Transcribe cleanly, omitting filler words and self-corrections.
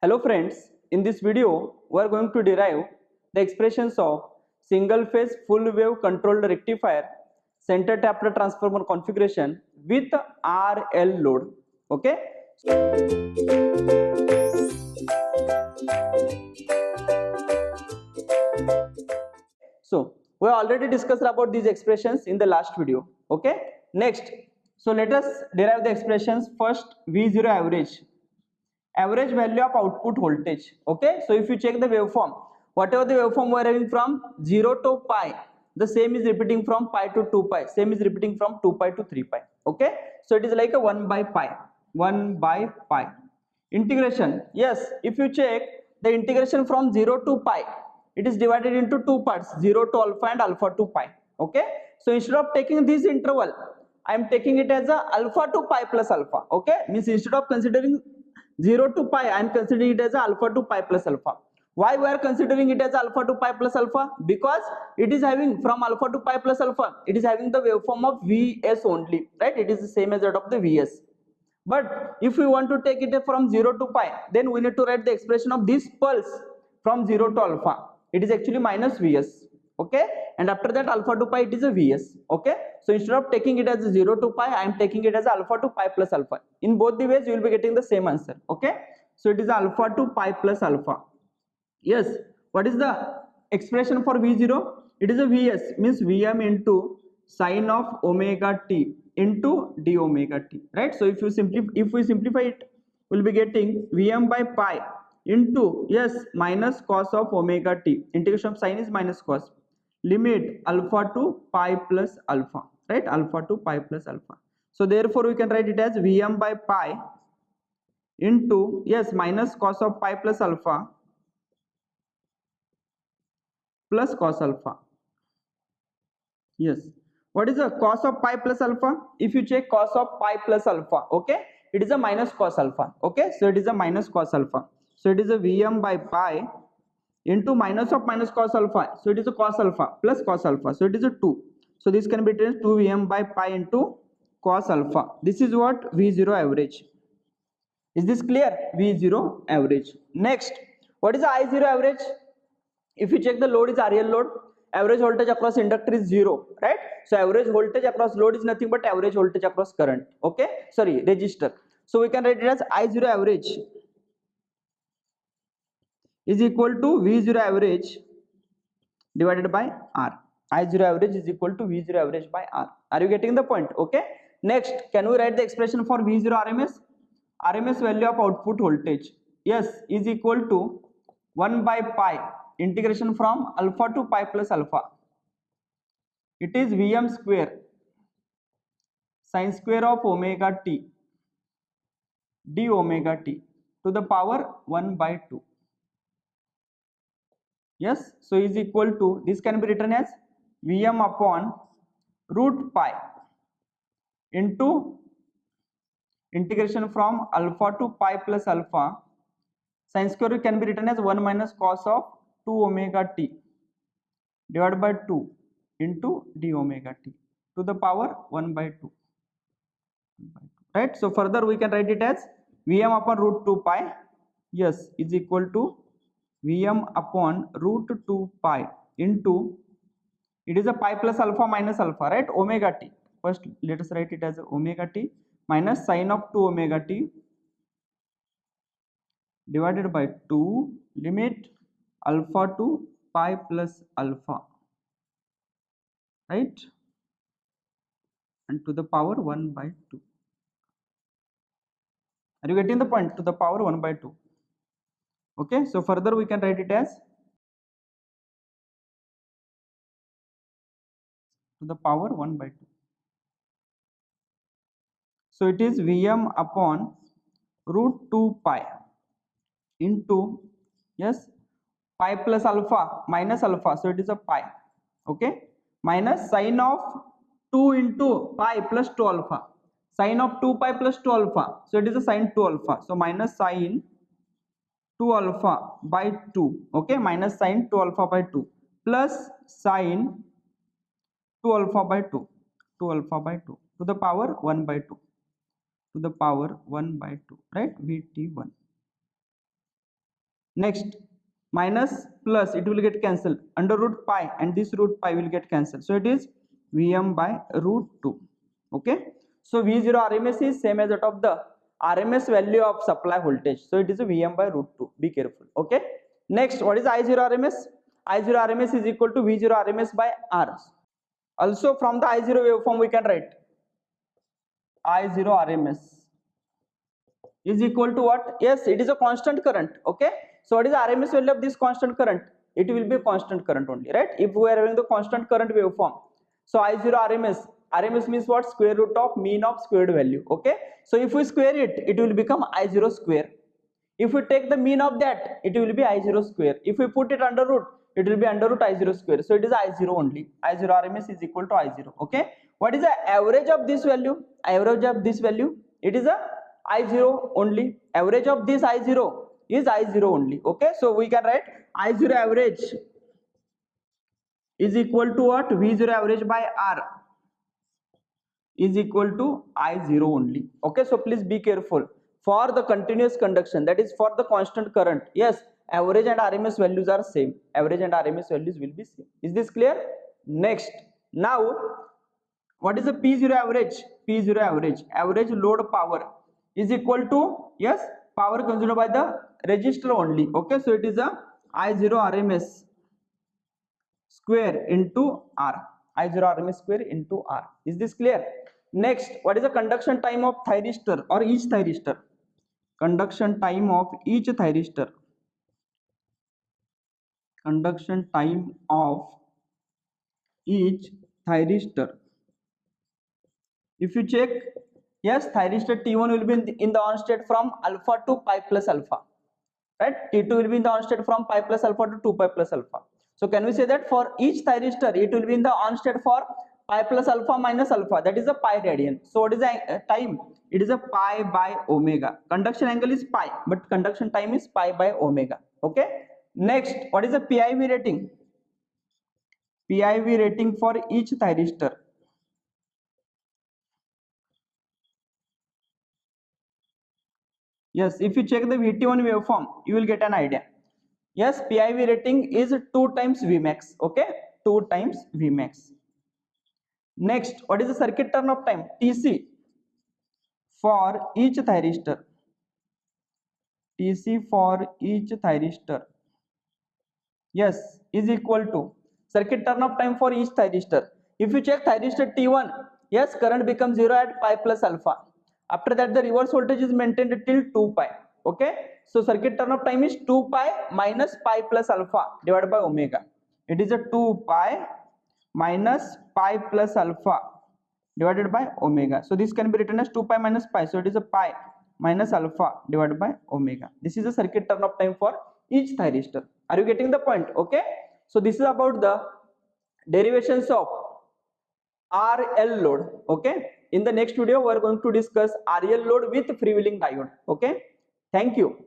Hello friends, in this video we are going to derive the expressions of single phase full wave controlled rectifier center tapped transformer configuration with RL load. Okay. So we already discussed about these expressions in the last video. Okay. Next, so let us derive the expressions. First, V0 average value of output voltage. Okay, so if you check the waveform, whatever the waveform we are having from 0 to pi, the same is repeating from pi to 2 pi, same is repeating from 2 pi to 3 pi. Okay, so it is like a 1 by pi. Integration, yes, if you check the integration from 0 to pi, it is divided into two parts, 0 to alpha and alpha to pi. Okay, so instead of taking this interval, I am taking it as a alpha to pi plus alpha. Okay, means instead of considering 0 to pi, I am considering it as a alpha to pi plus alpha. Why we are considering it as alpha to pi plus alpha? Because it is having from alpha to pi plus alpha, it is having the waveform of Vs only, right? It is the same as that of the Vs. But if we want to take it from 0 to pi, then we need to write the expression of this pulse from 0 to alpha. It is actually minus Vs. Okay, and after that alpha to pi it is a Vs. Okay, so instead of taking it as 0 to pi, I am taking it as alpha to pi plus alpha. In both the ways you will be getting the same answer. Okay, so it is alpha to pi plus alpha. Yes, what is the expression for V0? It is a Vs, means Vm into sine of omega t into d omega t, right? So if we simplify it, we'll be getting Vm by pi into, yes, minus cos of omega t. Integration of sine is minus cos. Limit alpha to pi plus alpha, right? Alpha to pi plus alpha. So therefore we can write it as Vm by pi into, yes, minus cos of pi plus alpha plus cos alpha. Yes, what is the cos of pi plus alpha? If you check cos of pi plus alpha, okay, it is a minus cos alpha. Okay, so it is a minus cos alpha, so it is a Vm by pi into minus of minus cos alpha, so it is a cos alpha plus cos alpha, so it is a 2. So this can be written as 2 Vm by pi into cos alpha. This is what V0 average. Is this clear? V0 average. Next, what is the I0 average? If you check the load is RL load, average voltage across inductor is 0, right? So average voltage across load is nothing but average voltage across current. Okay, sorry, resistor. So we can write it as I0 average is equal to V0 average divided by R. I0 average is equal to V0 average by R. Are you getting the point? Okay. Next, can we write the expression for V0 RMS? RMS value of output voltage, yes, is equal to 1 by pi integration from alpha to pi plus alpha. It is Vm square sine square of omega t d omega t to the power 1 by 2. Yes, so is equal to, this can be written as Vm upon root pi into integration from alpha to pi plus alpha. Sin square can be written as 1 minus cos of 2 omega t divided by 2 into d omega t to the power 1 by 2. Right, so further we can write it as Vm upon root 2 pi, yes, is equal to Vm upon root 2 pi into, it is a pi plus alpha minus alpha, right? Omega t. First let us write it as omega t minus sine of 2 omega t divided by 2 limit alpha to pi plus alpha, right? And to the power 1 by 2. Are you getting the point? To the power 1 by 2. Okay, so further we can write it as to the power 1 by 2. So it is Vm upon root 2 pi into, yes, pi plus alpha minus alpha, so it is a pi. Okay, minus sine of 2 into pi plus 2 alpha, sine of 2 pi plus 2 alpha, so it is a sine 2 alpha, so minus sine 2 alpha by 2. Okay, minus sine 2 alpha by 2 plus sine 2 alpha by 2, 2 alpha by 2 to the power 1 by 2, to the power 1 by 2, right? Vt1. Next, minus plus, it will get cancelled, under root pi and this root pi will get cancelled, so it is Vm by root 2. Okay, so V0 RMS is same as that of the RMS value of supply voltage, so it is a Vm by root 2. Be careful. Okay, next, what is I0 RMS? I0 RMS is equal to V0 RMS by R. Also from the I0 waveform we can write I0 RMS is equal to what? Yes, it is a constant current. Okay, so what is the RMS value of this constant current? It will be a constant current only, right? If we are having the constant current waveform, so I0 RMS means what? Square root of mean of squared value. Okay, so if we square it, it will become I0 square. If we take the mean of that, it will be I0 square. If we put it under root, it will be under root I0 square. So it is I0 only. I0 RMS is equal to I0. Okay, what is the average of this value? Average of this value, it is a I0 only. Average of this I0 is I0 only. Okay, so we can write I0 average is equal to what? V0 average by R is equal to I0 only. Okay, so please be careful. For the continuous conduction, that is for the constant current, yes, average and RMS values are same. Average and RMS values will be same. Is this clear? Next, now what is the P0 average? P0 average, average load power is equal to, yes, power consumed by the resistor only. Okay, so it is a I0 RMS square into R. I0 RMS square into R. Is this clear? Next, what is the conduction time of thyristor or each thyristor? Conduction time of each thyristor. Conduction time of each thyristor. If you check, yes, thyristor T1 will be in the on state from alpha to pi plus alpha, right? T2 will be in the on state from pi plus alpha to 2 pi plus alpha. So can we say that for each thyristor, it will be in the on state for pi plus alpha minus alpha, that is a pi radian. So what is the time? It is a pi by omega. Conduction angle is pi, but conduction time is pi by omega. Okay, next, what is the PIV rating? PIV rating for each thyristor. Yes, if you check the VT1 waveform, you will get an idea. Yes, PIV rating is 2 times Vmax. Okay, 2 times Vmax. Next, what is the circuit turn of time? TC for each thyristor. TC for each thyristor, yes, is equal to circuit turn of time for each thyristor. If you check thyristor T1, yes, current becomes 0 at pi plus alpha. After that, the reverse voltage is maintained till 2 pi. Okay, so circuit turn of time is 2 pi minus pi plus alpha divided by omega. It is a 2 pi minus pi plus alpha divided by omega. So this can be written as 2 pi minus pi. So it is a pi minus alpha divided by omega. This is the circuit turn of time for each thyristor. Are you getting the point? Okay, so this is about the derivations of RL load. Okay, in the next video we are going to discuss RL load with freewheeling diode. Okay, thank you.